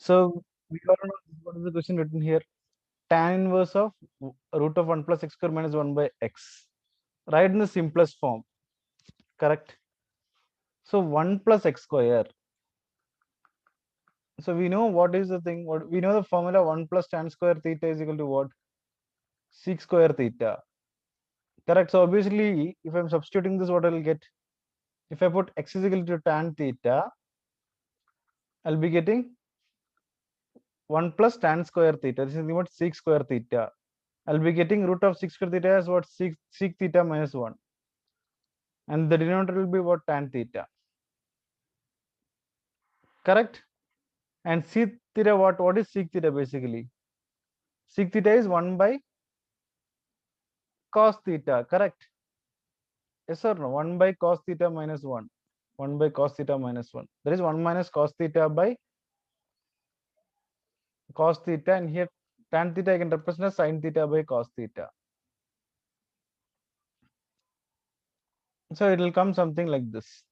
So we got to know what is the question written here. Tan inverse of root of 1 plus x square minus 1 by x. Write in the simplest form. Correct. So 1 plus x square. So we know what is the thing. What we know the formula 1 plus tan square theta is equal to what? Sec square theta. Correct. So obviously, if I'm substituting this, what I'll get? If I put x is equal to tan theta, I'll be getting 1 plus tan square theta. This is nothing but sec square theta. I'll be getting root of sec square theta as what? Sec theta minus 1. And the denominator will be what? Tan theta. Correct. And sec theta, what is sec theta basically? Sec theta is 1 by cos theta. Correct. Yes or no? 1 by cos theta minus 1. 1 by cos theta minus 1. There is 1 minus cos theta by cos theta, and here tan theta I can represent as sin theta by cos theta. So it will come something like this.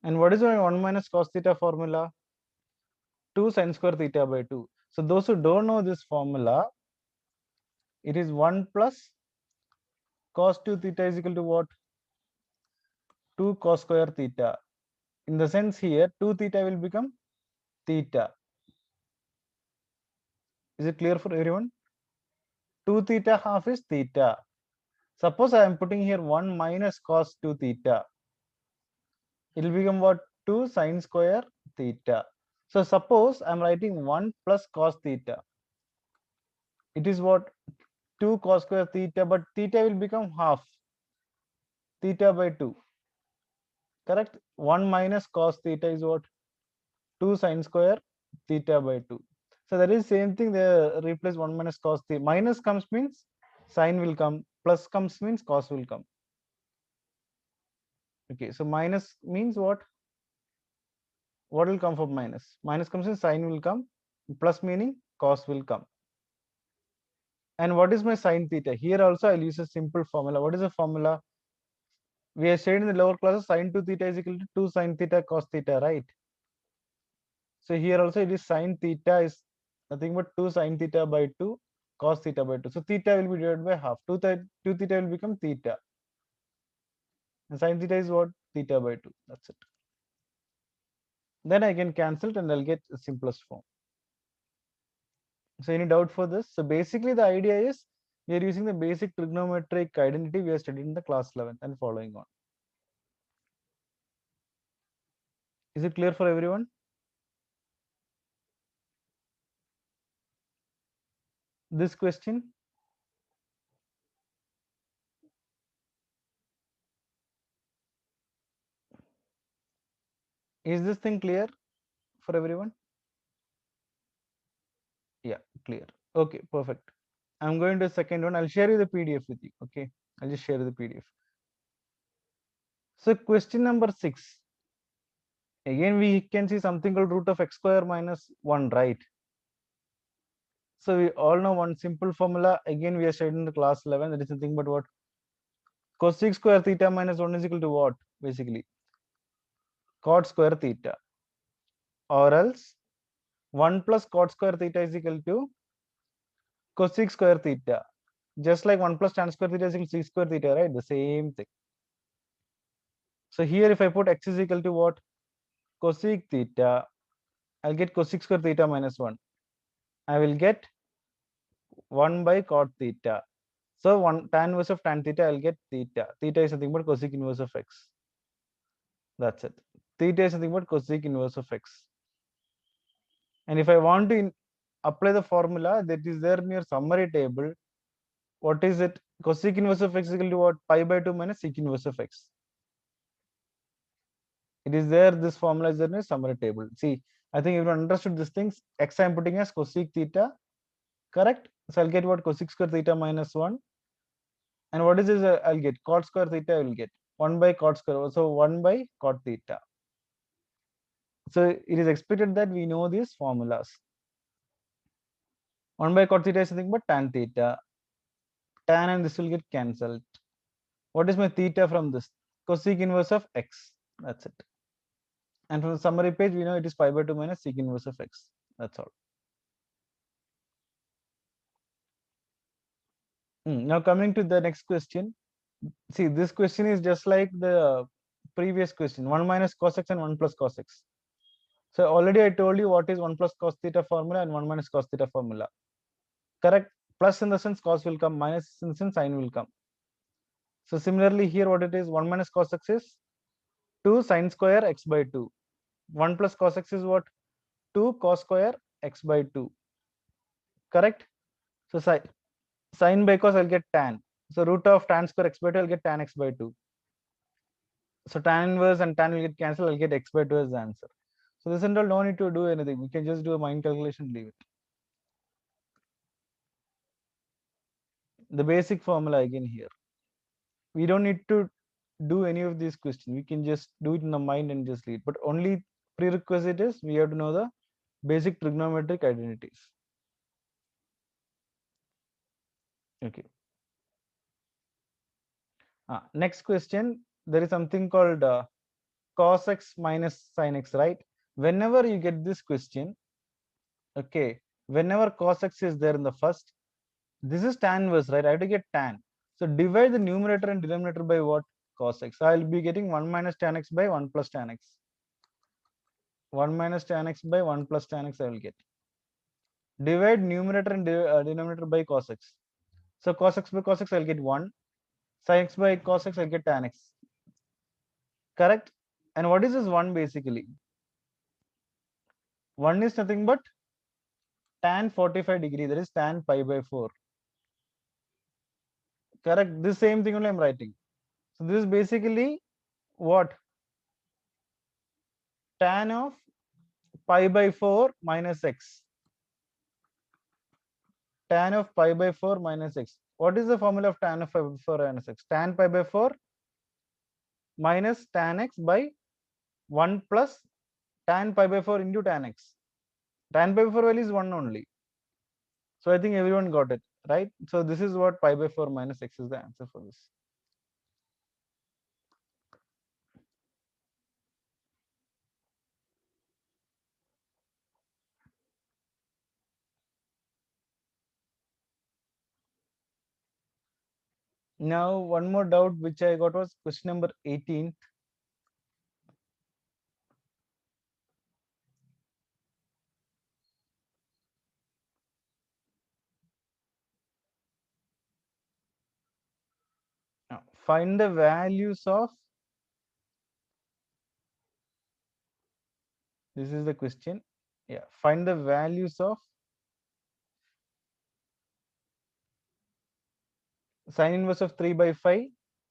And what is my 1 minus cos theta formula? 2 sin square theta by 2. So those who don't know this formula, it is 1 plus cos 2 theta is equal to what? 2 cos square theta. In the sense here, 2 theta will become theta. Is it clear for everyone? 2 theta half is theta. Suppose I am putting here 1 minus cos 2 theta. It will become what? 2 sin square theta. So suppose I am writing 1 plus cos theta. It is what? 2 cos square theta, but theta will become half. Theta by 2. Correct? 1 minus cos theta is what? 2 sin square theta by 2. So that is same thing. They replace 1 minus cos theta. Minus comes means sin will come. Plus comes means cos will come. Okay. So minus means what? What will come from minus? Minus comes in sin will come. Plus meaning cos will come. And what is my sin theta? Here also I'll use a simple formula. What is the formula? We have studied in the lower classes sin 2 theta is equal to 2 sin theta cos theta, right? So here also it is sin theta is nothing but 2 sin theta by 2 cos theta by 2. So theta will be divided by half. 2 theta will become theta. And sin theta is what? Theta by 2. That's it. Then I can cancel it and I'll get the simplest form. So any doubt for this? So basically the idea is we are using the basic trigonometric identity we are studying in the class 11th and following on. Is it clear for everyone? This question? Is this thing clear for everyone? Yeah, clear. Okay, perfect. I'm going to the second one. I'll share you the PDF with you. Okay, I'll just share the PDF. So question number 6. Again, we can see something called root of x square minus 1, right? So we all know one simple formula. Again, we are studying in the class 11. That is nothing but what? Cosec square theta minus 1 is equal to what? Basically, cot square theta. Or else 1 plus cot square theta is equal to cosec square theta. Just like 1 plus tan square theta is equal to sec square theta, right? The same thing. So here if I put x is equal to what? Cosec theta, I'll get cosec square theta minus 1. I will get 1 by cot theta. So 1 tan inverse of tan theta, I'll get theta. Theta is nothing but cosec inverse of x. That's it. Theta is nothing but cosec inverse of x. And if I want to apply the formula that is there in your summary table, what is it? Cosec inverse of x is equal to what? Pi by 2 minus sec inverse of x. It is there. This formula is there in a summary table. See, I think everyone understood these things. X I am putting as cosec theta. Correct? So I'll get what? Cosec square theta minus 1. And what is this? I'll get cot square theta. I will get 1 by cot square. So 1 by cot theta. So it is expected that we know these formulas. 1 by cot theta is nothing but tan theta. Tan and this will get cancelled. What is my theta from this? Cosec inverse of x. That's it. And from the summary page, we know it is pi by 2 minus sec inverse of x. That's all. Now coming to the next question. See, this question is just like the previous question, 1 minus cos x and 1 plus cos x. So already I told you what is 1 plus cos theta formula and 1 minus cos theta formula. Correct? Plus in the sense cos will come, minus in the sense sin will come. So similarly here what it is, 1 minus cos x is 2 sin square x by 2. 1 plus cos x is what? 2 cos square x by 2. Correct? So sin by cos I'll get tan. So root of tan square x by 2 I'll get tan x by 2. So tan inverse and tan will get cancelled, I'll get x by 2 as the answer. So this and all, no need to do anything. We can just do a mind calculation, leave it. The basic formula again here. We don't need to do any of these questions. We can just do it in the mind and just leave. But only prerequisite is we have to know the basic trigonometric identities. Okay. Next question. There is something called cos x minus sin x, right? Whenever you get this question, okay, whenever cos x is there in the first, this is tan inverse, right? I have to get tan. So divide the numerator and denominator by what? Cos x. So I'll be getting 1 minus tan x by 1 plus tan x. 1 minus tan x by 1 plus tan x I will get. Divide numerator and denominator by cos x. So cos x by cos x I'll get 1. Sin x by cos x I'll get tan x. Correct? And what is this 1 basically? 1 is nothing but tan 45 degree. That is tan pi by 4. Correct? This same thing only I'm writing. So this is basically what? Tan of pi by 4 minus x. Tan of pi by 4 minus x. What is the formula of tan of pi by 4 minus x? Tan pi by 4 minus tan x by 1 plus tan pi by 4 into tan x. Tan pi by 4 value is 1 only. So I think everyone got it, right? So this is what pi by 4 minus x is the answer for this. Now one more doubt which I got was question number 18. Now, find the values of, this is the question. Yeah, find the values of sin inverse of 3 by 5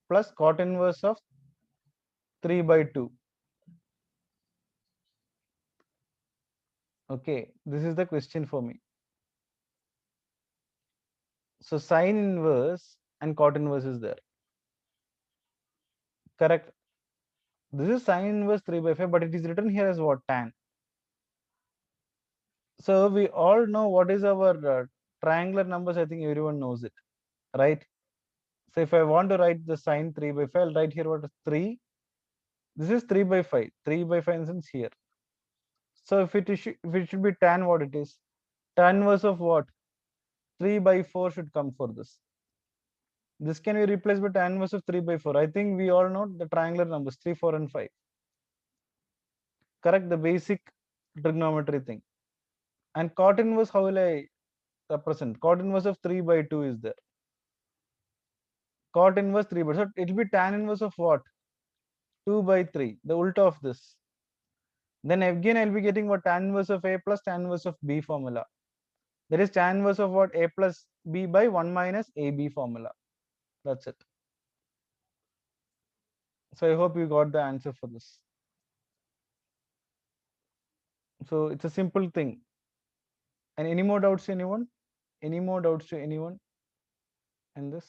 plus cot inverse of 3 by 2. Okay, this is the question for me. So sin inverse and cot inverse is there. Correct. This is sin inverse 3 by 5, but it is written here as what? Tan. So we all know what is our triangular numbers. I think everyone knows it, right? So if I want to write the sine 3 by 5, I'll write here what is 3. This is 3 by 5. 3 by 5 instance here. So if it should be tan, what it is? Tan inverse of what? 3 by 4 should come for this. This can be replaced by tan inverse of 3 by 4. I think we all know the triangular numbers 3, 4, and 5. Correct, the basic trigonometry thing. And cot inverse, how will I represent? Cot inverse of 3 by 2 is there. Cot inverse 3 by, so it will be tan inverse of what? 2 by 3, the ulta of this. Then again I'll be getting what? Tan inverse of a plus tan inverse of b formula. That is tan inverse of what? A plus b by 1 minus ab formula. That's it. So I hope you got the answer for this. So it's a simple thing. And any more doubts to anyone? Any more doubts to anyone in this?